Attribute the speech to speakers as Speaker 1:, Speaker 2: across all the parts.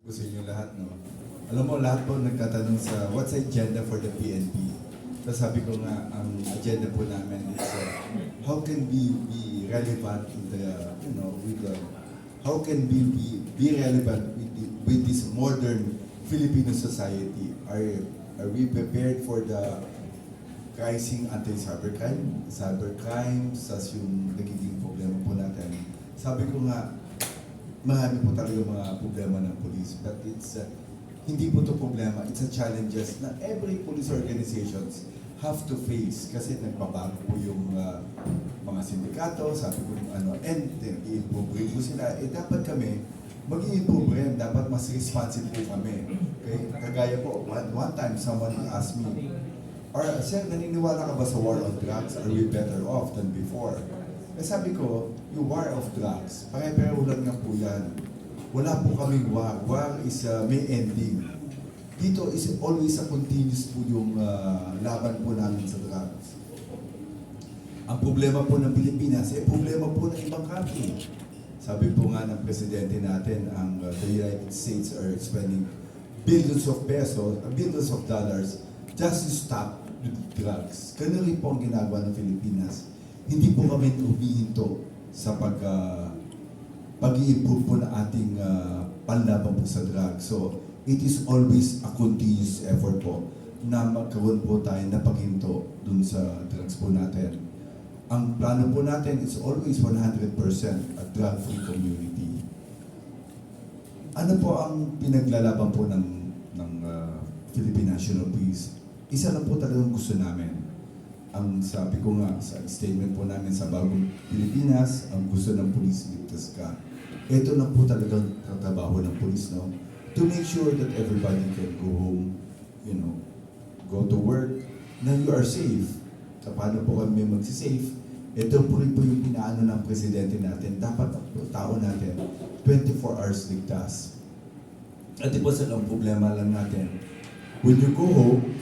Speaker 1: Sa inyo lahat, no? Alam mo, lahat po nagtatanong sa what's the agenda for the PNP. So sabi ko nga, ang agenda po namin is how can we be relevant in the, with the, how can we be relevant with this modern Filipino society? Are we prepared for the rising cybercrime, sas yung nagiging problema po natin? Sabi ko nga, marami po talaga mga problema ng police, but it's hindi po ito problema, it's a challenges na every police organizations have to face kasi nagbabago po yung mga sindikato, sabi ko and i-improve po sila, dapat kami mag-i-improve rin, dapat mas responsive po kami. Okay? Kagaya po, one time someone asked me, sir, naniniwala ka ba sa war on drugs? Are we better off than before? Sabi ko, yung war of drugs, pare-pareho lang nga po yan. Wala po kaming war. War is may ending. Dito is always a continuous po yung laban po namin sa drugs. Ang problema po ng Pilipinas, problema po ng ibang country. Sabi po nga ng presidente natin, the United States are spending billions of pesos, billions of dollars just to stop drugs. Ganun rin po ang ginagawa ng Pilipinas. Hindi po kami humihinto sa pag-i-improve po na ating panlaban po sa drugs. So, it is always a continuous effort po na magkaroon po tayo na paghinto dun sa drugs po natin. Ang plano po natin is always 100% a drug-free community. Ano po ang pinaglalaban po ng Philippine National Police? Isa lang po talagang gusto namin. Ang sabi ko nga sa statement po namin sa Bagong Pilipinas, ang gusto ng pulis, ligtas ka. Ito na po talagang trabaho ng pulis, no? To make sure that everybody can go home, go to work, na you are safe. So, paano po kami magsisafe? Ito po rin po yung pinaano ng presidente natin. Dapat ang tao natin, 24 hours ligtas. At ito sa lang problema lang natin. When you go home,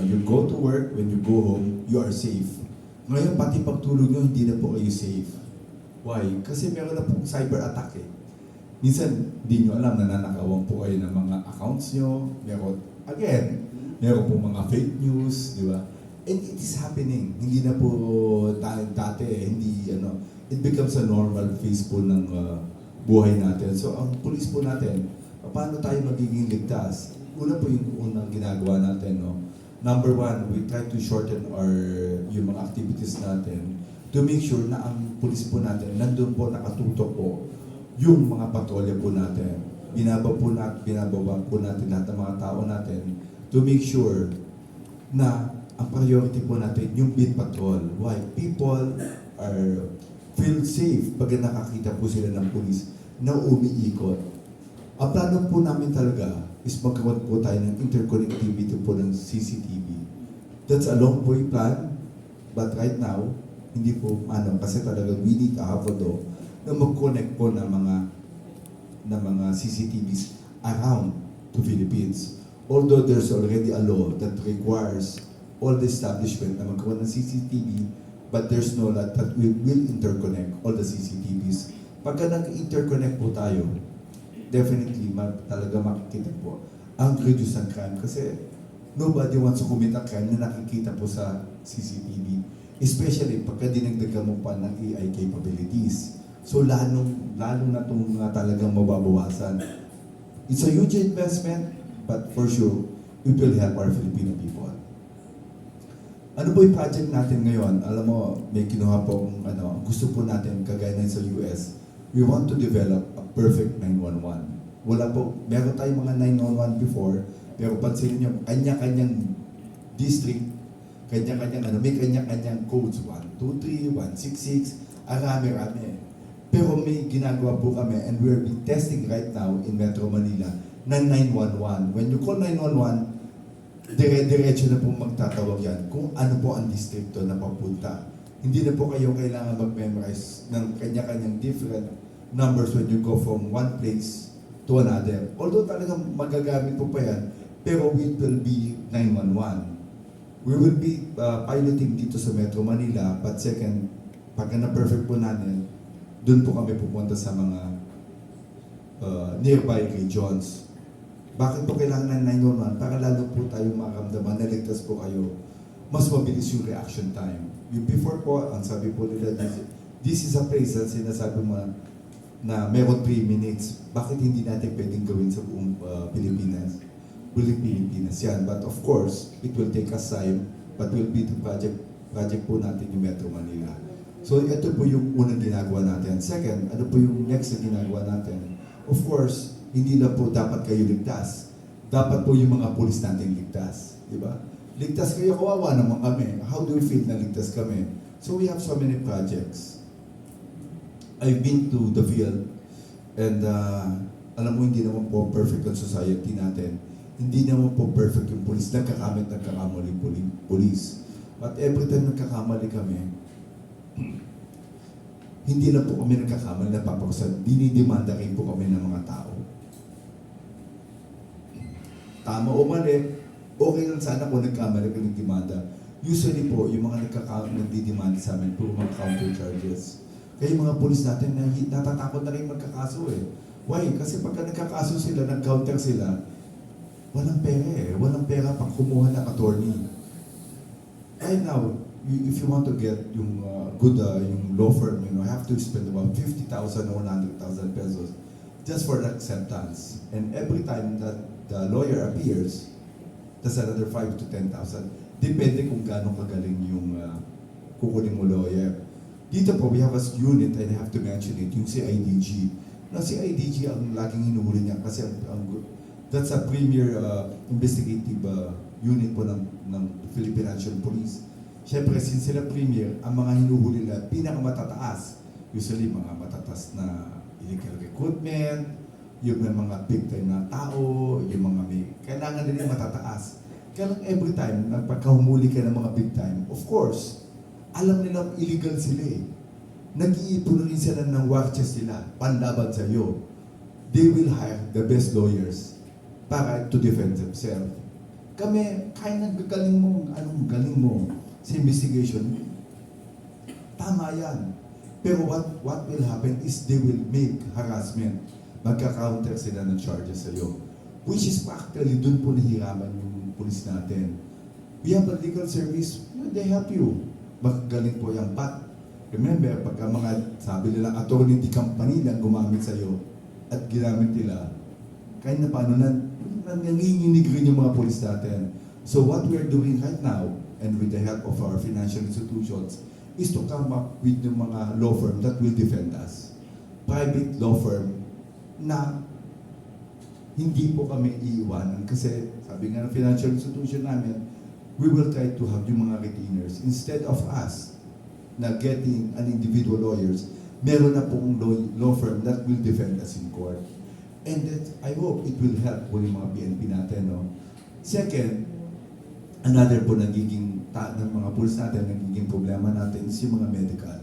Speaker 1: you go to work, when you go home, you are safe. Ngayon, pati pagtulog nyo, hindi na po kayo safe. Why? Kasi meron na pong cyber attack eh. Minsan, hindi nyo alam, nananakawan po kayo ng mga accounts nyo. Meron po mga fake news, di ba? And it is happening. Hindi na po dati, it becomes a normal phase po ng buhay natin. So, ang police po natin, paano tayo magiging ligtas? Una po yung unang ginagawa natin, no? Number one, we try to shorten yung mga activities natin to make sure na ang pulis po natin, nandun po nakatutok po yung mga patrolya po natin. Binabawa po natin lahat ng mga tao natin to make sure na ang priority po natin yung beat patrol. Why? People feel safe pag nakakita po sila ng pulis na umiikot. Ang plano po namin talaga is magkaroon po tayo ng interconnectivity po ng CCTV. That's a long way plan, but right now, hindi po kasi talaga we need a hapado na mag-connect po ng mga CCTVs around the Philippines. Although there's already a law that requires all the establishment na magkaroon ng CCTV, but there's no law that will interconnect all the CCTVs. Pagka nag-interconnect po tayo, definitely talaga makikita po ang reduce ng crime kasi nobody wants to commit a crime na nakikita po sa CCTV, especially pagka dinagdagan mo pa ng AI capabilities. So lalo na itong talagang mababawasan. It's a huge investment, but for sure, it will help our Filipino people. Ano po yung project natin ngayon? Alam mo, may kinuha po gusto po natin kagaya na sa US. We want to develop a perfect 911. Wala po, meron tayong mga 911 before, pero pansinin nyo, kanya-kanyang district, may kanya-kanyang codes, 123, 166, arami-rami. Pero may ginagawa po kami, and we're testing right now in Metro Manila, ng 911. When you call 911, dire-diretso na po magtatawag yan kung ano po ang distrito na papunta. Hindi na po kayo kailangan mag-memorize ng kanya-kanyang different numbers when you go from one place to another. Although talagang magagamit po pa yan, pero it will be 911. We will be piloting dito sa Metro Manila, but second, pagka na-perfect po natin, dun po kami pupunta sa mga nearby regions. Bakit po kailangan ng 911? Para lalo po tayo makaramdaman na ligtas po kayo. Mas mabilis yung reaction time. Yung before po, ang sabi po nila, this is a place na sinasabi mo na meron 3 minutes. Bakit hindi natin pwedeng gawin sa buong Pilipinas? Buong Pilipinas yan. But of course, it will take us time, but will be the project po natin yung Metro Manila. So ito po yung unang ginagawa natin. Second, ano po yung next na ginagawa natin? Of course, hindi na po dapat kayo ligtas. Dapat po yung mga pulis natin ligtas. Di ba? Ligtas kayo, kawawa naman kami. How do you feel na ligtas kami? So we have so many projects. I've been to the field and alam mo, hindi naman po perfect ang society natin. Hindi naman po perfect yung pulis. Nagkakamali pulis. But every time nagkakamali kami, hindi lang po kami nagkakamali na papakusan. Dinidemanda rin po kami ng mga tao. Tama o mali, okay lang sana kung nagkamali ka ng demanda. Usually po, yung mga nagdidemanda sa amin, puro mga counter charges. Kaya yung mga pulis natin, natatakot na rin magkakaso eh. Why? Kasi pagka nagkakaso sila, nag-counter sila, walang pera eh. Walang pera pang kumuha ng attorney. Right now, if you want to get yung good yung law firm, you have to spend about 50,000 or 100,000 pesos just for the acceptance. And every time that the lawyer appears, that's another 5 to 10,000. Depende kung gaano kagaling yung kukunin mo lawyer. Dito po, we have a unit, and I have to mention it, yung CIDG. Na CIDG ang laging hinuhuli niya kasi that's a premier investigative unit po ng Philippine National Police. Siyempre, since sila premier, ang mga hinuhuli nila, pinakamatataas. Usually, mga matataas na illegal recruitment, yung mga big time na tao, yung mga may kailangan nila matataas. Kaya lang every time, pagkahumuli ka ng mga big time, of course, alam nilang illegal sila eh. Nag-iipon rin sila ng war chest sila, panlaban sa iyo. They will hire the best lawyers para to defend themselves. Kami, kaya nagagaling mo, anong galing mo sa investigation, tama yan. Pero what will happen is they will make harassment. Magka-counter sila ng charges sa iyo. Which is practically, dun po nahiraman yung police natin. We have a legal service, they help you. Magaling po yung but remember, pagka mga sabi nila attorney di company lang gumamit sa iyo at ginamit nila, kahit na paano nanginginig rin yung mga police natin. So what we're doing right now, and with the help of our financial institutions, is to come up with yung mga law firm that will defend us. Private law firm na hindi po kami iiwanan kasi sabi nga ng financial institution namin, we will try to have yung mga retainers. Instead of us na getting an individual lawyers, meron na pong law firm that will defend us in court. And that, I hope it will help po yung mga PNP natin. No? Second, another po nagiging ng mga police natin, nagiging problema natin is yung mga medical.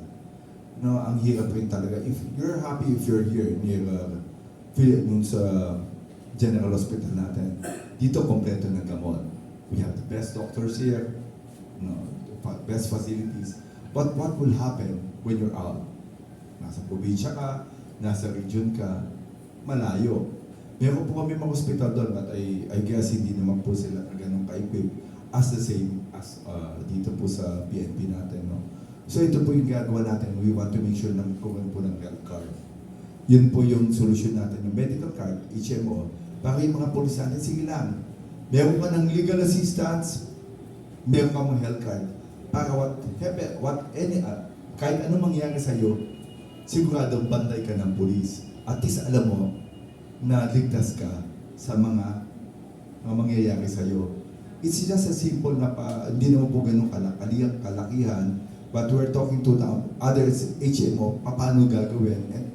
Speaker 1: No, ang hirap rin talaga. If you're happy if you're here near yung sa General Hospital natin, dito kompleto ng gamot. We have the best doctors here, best facilities. But what will happen when you're out? Nasa probinsya ka, nasa region ka, malayo. Meron po kami mga hospital doon, but I guess hindi naman po sila ganun ka-equip as the same as dito po sa PNP natin. No? So ito po yung gagawa natin. We want to make sure na magkaroon po ng health card. Yun po yung solution natin, yung medical card, HMO, para yung mga police natin, sige lang, meron ka ng legal assistance, meron ka mga health card, para kahit anong mangyari sa'yo, siguradong bantay ka ng police. At least alam mo na ligtas ka sa mga mangyayari sa'yo. It's just a simple na hindi naman po ganun kalakihan, but we're talking to the other HMO, paano gagawin. And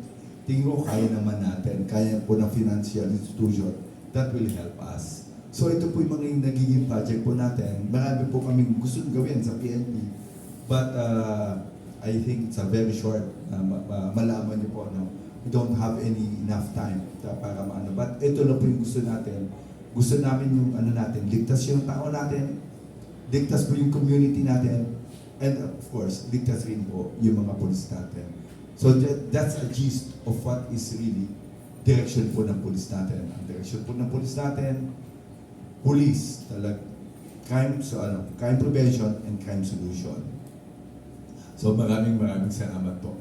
Speaker 1: tingin ko kaya naman natin, kaya po ng financial institution, that will help us. So ito po yung mga nagiging project po natin. Marami po kaming gusto gawin sa PNP. But I think it's a very short, malaman niyo po, no? We don't have enough time para maano. But ito na po yung gusto natin. Gusto namin yung natin, ligtas yung tao natin, ligtas po yung community natin, and of course, ligtas rin po yung mga police natin. So that's a gist of what is really direction po ng police natin. Ang direction po ng police natin, police, crime prevention and crime solution. So maraming salamat po.